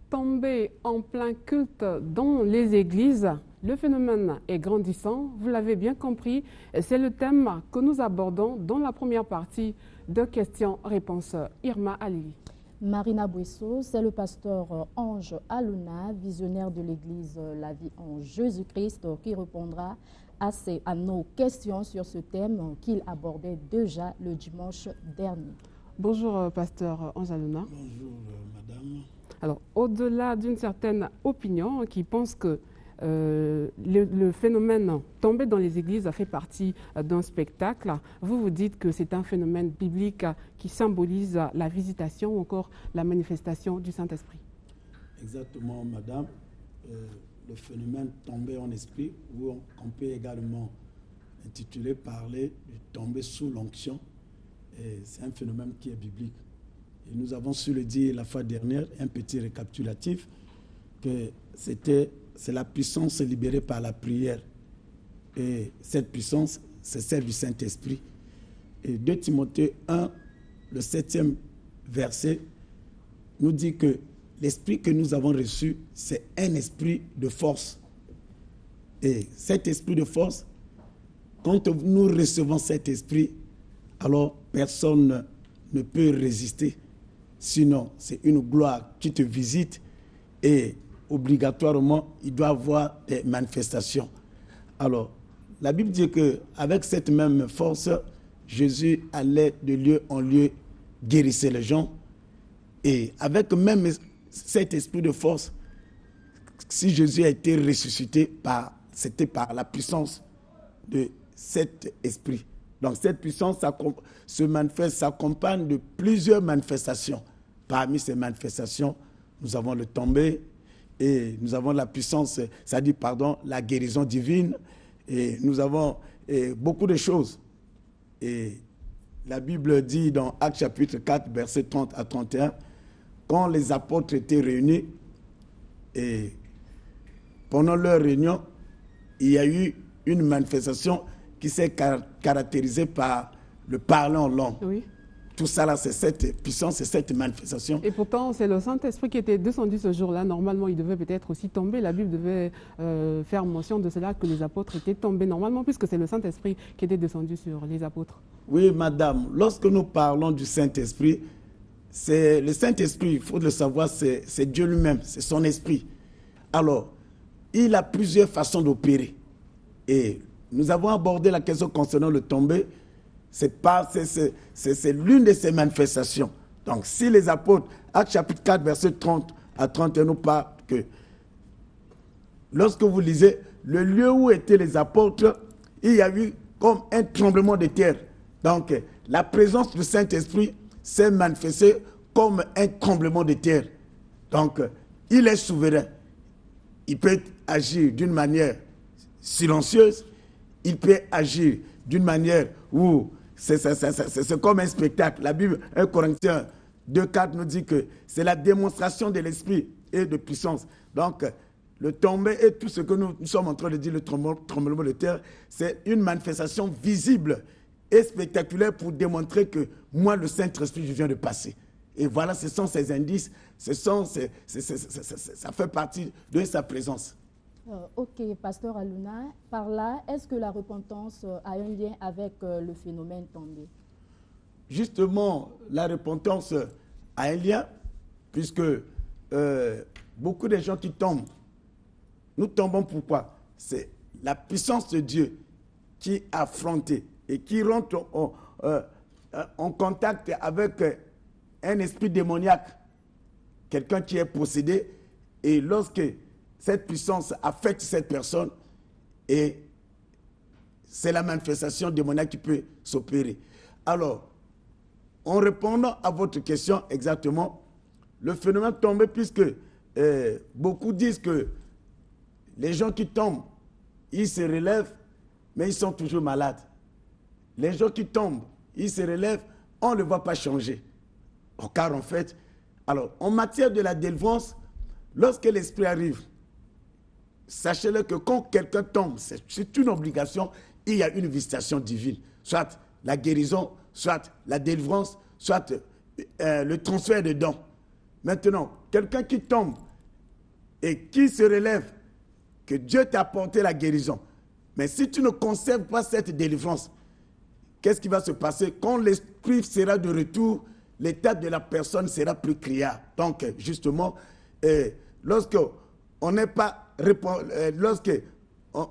tomber en plein culte dans les églises. Le phénomène est grandissant, vous l'avez bien compris, c'est le thème que nous abordons dans la première partie de questions-réponses. Irma Alili. Marina Bouissot, c'est le pasteur Ange Aluna, visionnaire de l'église La Vie en Jésus-Christ, qui répondra à nos questions sur ce thème qu'il abordait déjà le dimanche dernier. Bonjour, pasteur Ange Aluna. Bonjour, madame. Alors, au-delà d'une certaine opinion qui pense que le phénomène tomber dans les églises a fait partie d'un spectacle, vous vous dites que c'est un phénomène biblique qui symbolise la visitation ou encore la manifestation du Saint-Esprit. Exactement, madame. Le phénomène tomber en esprit, ou on peut également intituler parler du tomber sous l'onction, c'est un phénomène qui est biblique. Et nous avons su le dire la fois dernière, un petit récapitulatif, que c'est la puissance libérée par la prière. Et cette puissance, c'est celle du Saint-Esprit. Et 2 Timothée 1, le 7e verset, nous dit que l'esprit que nous avons reçu, c'est un esprit de force. Et cet esprit de force, quand nous recevons cet esprit, alors personne ne peut résister. Sinon, c'est une gloire qui te visite et obligatoirement, il doit y avoir des manifestations. Alors, la Bible dit qu'avec cette même force, Jésus allait de lieu en lieu guérir les gens. Et avec même cet esprit de force, si Jésus a été ressuscité, c'était par la puissance de cet esprit. Donc cette puissance se manifeste, s'accompagne de plusieurs manifestations. Parmi ces manifestations, nous avons le tombé et nous avons la puissance, c'est-à-dire, la guérison divine. Et nous avons beaucoup de choses. Et la Bible dit dans Actes chapitre 4, versets 30 à 31, quand les apôtres étaient réunis, et pendant leur réunion, il y a eu une manifestation qui s'est caractérisée par le parler en langue. Oui. Tout ça, là, c'est cette puissance, c'est cette manifestation. Et pourtant, c'est le Saint-Esprit qui était descendu ce jour-là. Normalement, il devait peut-être aussi tomber. La Bible devait faire mention de cela, que les apôtres étaient tombés normalement, puisque c'est le Saint-Esprit qui était descendu sur les apôtres. Oui, madame, lorsque nous parlons du Saint-Esprit, c'est le Saint-Esprit, il faut le savoir, c'est Dieu lui-même, c'est son esprit. Alors, il a plusieurs façons d'opérer. Et nous avons abordé la question concernant le tombé. C'est l'une de ces manifestations. Donc, si les apôtres, Actes chapitre 4, verset 30 à 31, nous parlent que lorsque vous lisez, le lieu où étaient les apôtres, il y a eu comme un tremblement de terre. Donc, la présence du Saint-Esprit s'est manifestée comme un tremblement de terre. Donc, il est souverain. Il peut agir d'une manière silencieuse, il peut agir d'une manière où c'est comme un spectacle. La Bible, 1 Corinthiens 2,4 nous dit que c'est la démonstration de l'esprit et de puissance. Donc, le tombé et tout ce que nous sommes en train de dire, le tremblement de terre, c'est une manifestation visible et spectaculaire pour démontrer que moi, le Saint-Esprit, je viens de passer. Et voilà, ce sont ces indices, ça fait partie de sa présence. Ok, pasteur Aluna, par là, est-ce que la repentance a un lien avec le phénomène tombé? Justement, la repentance a un lien, puisque beaucoup de gens qui tombent, nous tombons pourquoi? C'est la puissance de Dieu qui a affronté et qui rentre en contact avec un esprit démoniaque, quelqu'un qui est possédé, et lorsque cette puissance affecte cette personne, et c'est la manifestation démoniaque qui peut s'opérer. Alors, en répondant à votre question exactement, le phénomène tombé, puisque beaucoup disent que les gens qui tombent, ils se relèvent, mais ils sont toujours malades. Les gens qui tombent, ils se relèvent, on ne va pas changer. Car en fait, alors, en matière de la délivrance, lorsque l'esprit arrive, sachez-le que quand quelqu'un tombe, c'est une obligation, il y a une visitation divine. Soit la guérison, soit la délivrance, soit le transfert de dons. Maintenant, quelqu'un qui tombe, et qui se relève, que Dieu t'a apporté la guérison. Mais si tu ne conserves pas cette délivrance, qu'est-ce qui va se passer? Quand l'esprit sera de retour, l'état de la personne sera plus criard. Donc, justement, lorsque on n'est pas lorsque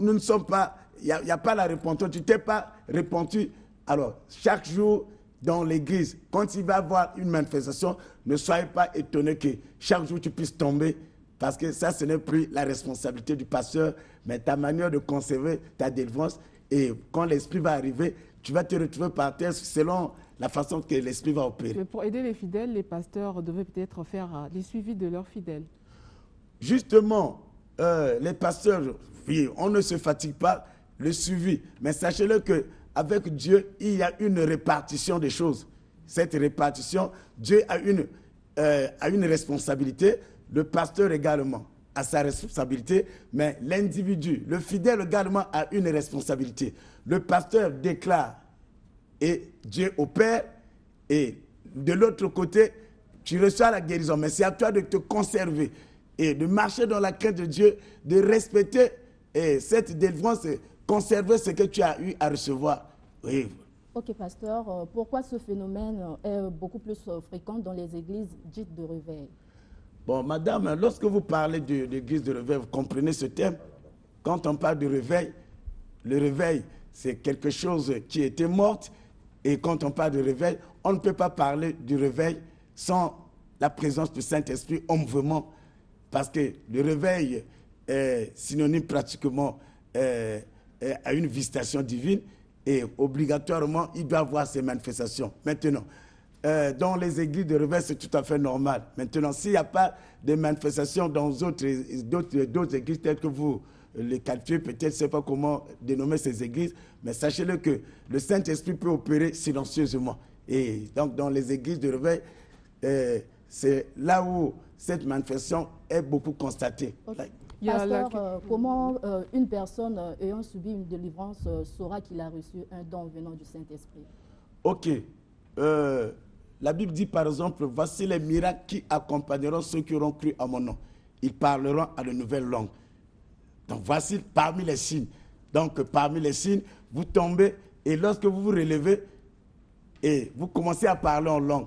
nous ne sommes pas, il n'y a pas la repentance, tu ne t'es pas repenti, alors chaque jour dans l'église, quand il va y avoir une manifestation, ne soyez pas étonnés que chaque jour tu puisses tomber, parce que ça, ce n'est plus la responsabilité du pasteur, mais ta manière de conserver ta délivrance. Et quand l'esprit va arriver, tu vas te retrouver par terre selon la façon que l'esprit va opérer. Mais pour aider les fidèles, les pasteurs devaient peut-être faire les suivis de leurs fidèles. Justement, les pasteurs, oui, on ne se fatigue pas, le suivi. Mais sachez-le qu'avec Dieu, il y a une répartition des choses. Cette répartition, Dieu a une responsabilité, le pasteur également a sa responsabilité, mais l'individu, le fidèle également a une responsabilité. Le pasteur déclare et Dieu opère, et de l'autre côté, tu reçois la guérison, mais c'est à toi de te conserver et de marcher dans la crainte de Dieu, de respecter cette délivrance, conserver ce que tu as eu à recevoir. Oui. Ok, pasteur, pourquoi ce phénomène est beaucoup plus fréquent dans les églises dites de réveil? Bon, madame, lorsque vous parlez d'église de réveil, vous comprenez ce thème. Quand on parle de réveil, le réveil, c'est quelque chose qui était mort. Et quand on parle de réveil, on ne peut pas parler du réveil sans la présence du Saint-Esprit en mouvement. Parce que le réveil est synonyme pratiquement à une visitation divine. Et obligatoirement, il doit avoir ses manifestations. Maintenant, dans les églises de réveil, c'est tout à fait normal. Maintenant, s'il n'y a pas de manifestations dans d'autres églises telles que vous les qualifiez, peut-être, je ne sais pas comment dénommer ces églises, mais sachez-le que le Saint-Esprit peut opérer silencieusement. Et donc, dans les églises de réveil, c'est là où cette manifestation est beaucoup constatée. Okay. Pasteur, comment une personne ayant subi une délivrance saura qu'il a reçu un don venant du Saint-Esprit? Ok. La Bible dit par exemple, voici les miracles qui accompagneront ceux qui auront cru à mon nom. Ils parleront à de nouvelles langues. Donc voici parmi les signes. Donc parmi les signes, vous tombez et lorsque vous vous relevez et vous commencez à parler en langue.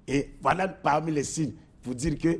Et voilà parmi les signes, vous dire que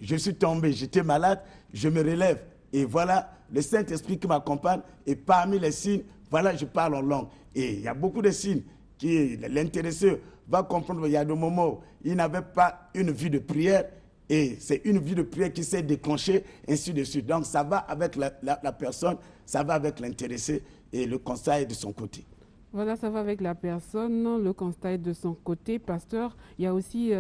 je suis tombé, j'étais malade, je me relève. Et voilà le Saint-Esprit qui m'accompagne. Et parmi les signes, voilà, je parle en langue. Et il y a beaucoup de signes qui l'intéressé va comprendre. Il y a des moments où il n'avait pas une vie de prière. Et c'est une vie de prière qui s'est déclenchée, ainsi de suite. Donc ça va avec la personne, ça va avec l'intéressé. Et le constat est de son côté. Voilà, ça va avec la personne, le constat est de son côté. Pasteur, il y a aussi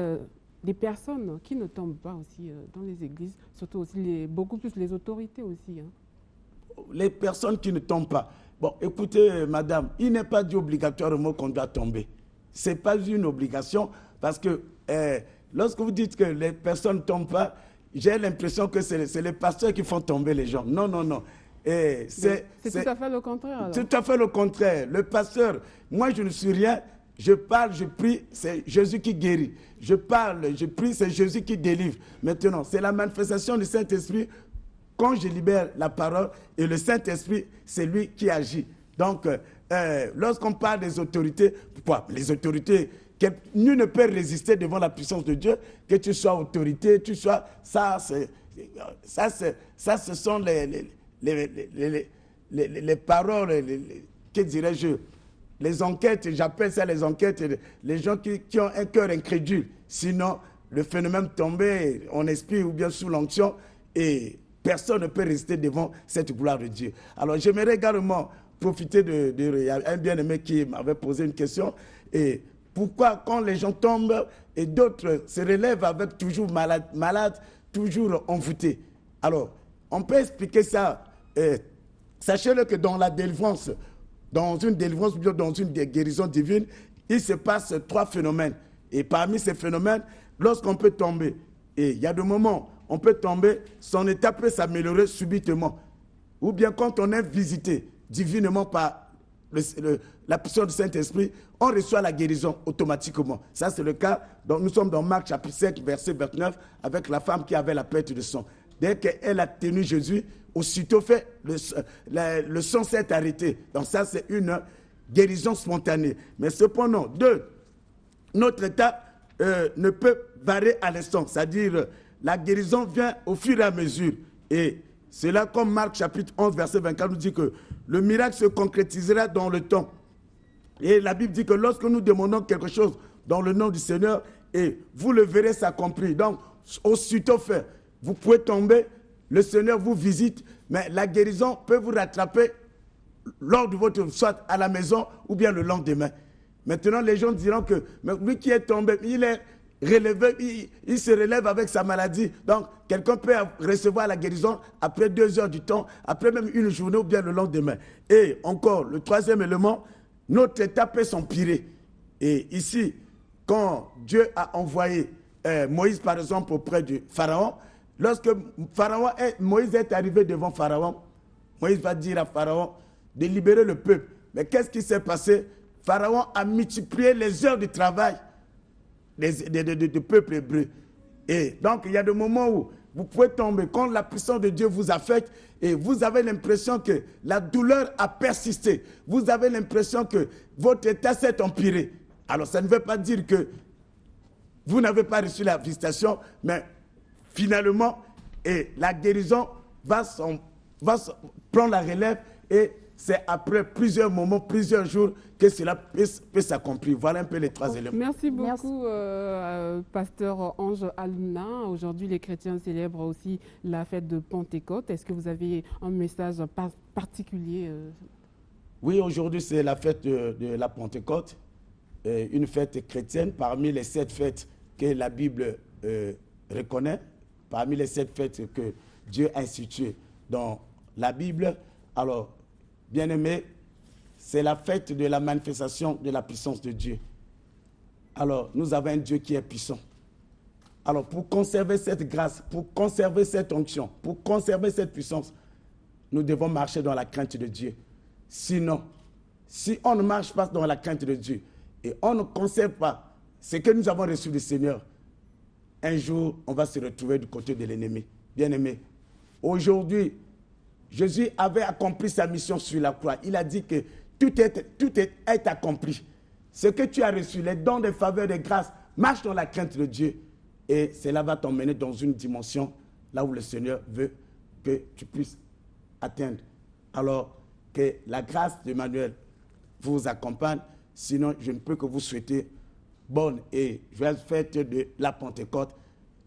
des personnes qui ne tombent pas aussi dans les églises, surtout aussi beaucoup plus les autorités aussi. Hein. Les personnes qui ne tombent pas. Bon, écoutez, madame, il n'est pas dit obligatoirement qu'on doit tomber. Ce n'est pas une obligation parce que lorsque vous dites que les personnes ne tombent pas, j'ai l'impression que c'est les pasteurs qui font tomber les gens. Non, non, non. C'est tout à fait le contraire. Alors. Tout à fait le contraire. Le pasteur, moi je ne suis rien. Je parle, je prie, c'est Jésus qui guérit. Je parle, je prie, c'est Jésus qui délivre. Maintenant, c'est la manifestation du Saint-Esprit quand je libère la parole et le Saint-Esprit, c'est lui qui agit. Donc, lorsqu'on parle des autorités, pourquoi? Les autorités, nul ne peut résister devant la puissance de Dieu, que tu sois autorité, tu sois... Ça, ce sont les paroles, que dirais-je, les enquêtes, j'appelle ça les enquêtes, les gens qui ont un cœur incrédule. Sinon, le phénomène tombé en esprit ou bien sous l'onction, et personne ne peut résister devant cette gloire de Dieu. Alors, j'aimerais également profiter il y a un bien-aimé qui m'avait posé une question. Et pourquoi, quand les gens tombent et d'autres se relèvent avec toujours malades, toujours envoûtés? Alors, on peut expliquer ça. Sachez-le que dans la délivrance, dans une délivrance, dans une guérison divine, il se passe 3 phénomènes. Et parmi ces phénomènes, lorsqu'on peut tomber, et il y a des moments, on peut tomber, son état peut s'améliorer subitement. Ou bien quand on est visité divinement par la puissance du Saint-Esprit, on reçoit la guérison automatiquement. Ça, c'est le cas. Donc, nous sommes dans Marc chapitre 5, verset 29, avec la femme qui avait la perte de sang. dès qu'elle a tenu Jésus, aussitôt fait, le sang s'est arrêté. Donc ça, c'est une guérison spontanée. Mais cependant, notre état ne peut varier à l'instant. C'est-à-dire, la guérison vient au fur et à mesure. Et c'est là, comme Marc chapitre 11, verset 24, nous dit que le miracle se concrétisera dans le temps. Et la Bible dit que lorsque nous demandons quelque chose dans le nom du Seigneur, et vous le verrez s'accomplir. Donc, aussitôt fait, vous pouvez tomber, le Seigneur vous visite, mais la guérison peut vous rattraper lors de votre, soit à la maison ou bien le lendemain. Maintenant, les gens diront que mais lui qui est tombé, il est relevé, il se relève avec sa maladie. Donc, quelqu'un peut recevoir la guérison après 2 heures du temps, après même une journée ou bien le lendemain. Et encore, le troisième élément, notre état peut s'empirer. Et ici, quand Dieu a envoyé Moïse, par exemple, auprès du Pharaon, lorsque Moïse est arrivé devant Pharaon, Moïse va dire à Pharaon de libérer le peuple. Mais qu'est-ce qui s'est passé? Pharaon a multiplié les heures de travail du peuple hébreu. Et donc, il y a des moments où vous pouvez tomber quand la puissance de Dieu vous affecte et vous avez l'impression que la douleur a persisté. Vous avez l'impression que votre état s'est empiré. Alors, ça ne veut pas dire que vous n'avez pas reçu la visitation, mais finalement, la guérison va prendre la relève et c'est après plusieurs moments, plusieurs jours que cela peut s'accomplir. Voilà un peu les 3 éléments. Merci beaucoup, pasteur Ange Aluna. Aujourd'hui, les chrétiens célèbrent aussi la fête de Pentecôte. Est-ce que vous avez un message particulier? Oui, aujourd'hui, c'est la fête de la Pentecôte, une fête chrétienne parmi les 7 fêtes que la Bible reconnaît, parmi les 7 fêtes que Dieu a instituées dans la Bible. Alors, bien-aimés, c'est la fête de la manifestation de la puissance de Dieu. Alors, nous avons un Dieu qui est puissant. Alors, pour conserver cette grâce, pour conserver cette onction, pour conserver cette puissance, nous devons marcher dans la crainte de Dieu. Sinon, si on ne marche pas dans la crainte de Dieu et on ne conserve pas ce que nous avons reçu du Seigneur, un jour, on va se retrouver du côté de l'ennemi. Bien-aimés, aujourd'hui, Jésus avait accompli sa mission sur la croix. Il a dit que tout est accompli. Ce que tu as reçu, les dons des faveurs, des grâces, marche dans la crainte de Dieu. Et cela va t'emmener dans une dimension là où le Seigneur veut que tu puisses atteindre. Alors que la grâce d'Emmanuel vous accompagne. Sinon, je ne peux que vous souhaiter bonne et joyeuse fête de la Pentecôte.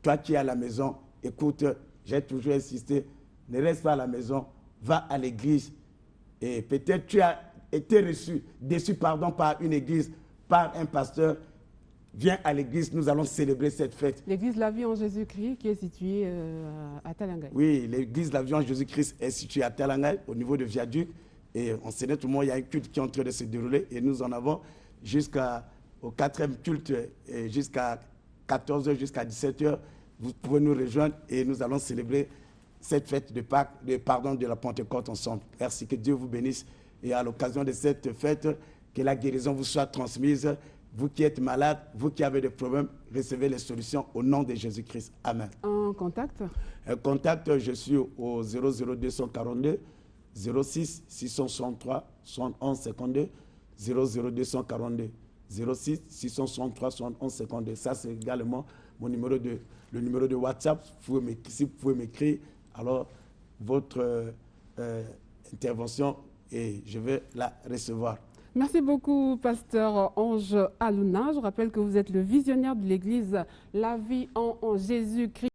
Toi qui es à la maison, écoute, j'ai toujours insisté, ne reste pas à la maison, va à l'église. Et peut-être tu as été déçu par une église, par un pasteur. Viens à l'église, nous allons célébrer cette fête. L'église La Vie en Jésus-Christ qui est située à Talangay. Oui, l'église La Vie en Jésus-Christ est située à Talangay, au niveau de Viaduc. Et on sait tout le monde, il y a un culte qui est en train de se dérouler. Et nous en avons jusqu'au 4e culte, jusqu'à 14h, jusqu'à 17h. Vous pouvez nous rejoindre et nous allons célébrer cette fête de Pâques, de la Pentecôte ensemble. Merci, que Dieu vous bénisse. Et à l'occasion de cette fête, que la guérison vous soit transmise. Vous qui êtes malade, vous qui avez des problèmes, recevez les solutions au nom de Jésus-Christ. Amen. Un contact? Un contact, je suis au 00242 06 663 71 52 00242 06 663 71 52. Ça, c'est également le numéro de WhatsApp. Si vous pouvez m'écrire, alors votre intervention, et je vais la recevoir. Merci beaucoup, pasteur Ange Aluna. Je rappelle que vous êtes le visionnaire de l'église La Vie en Jésus-Christ.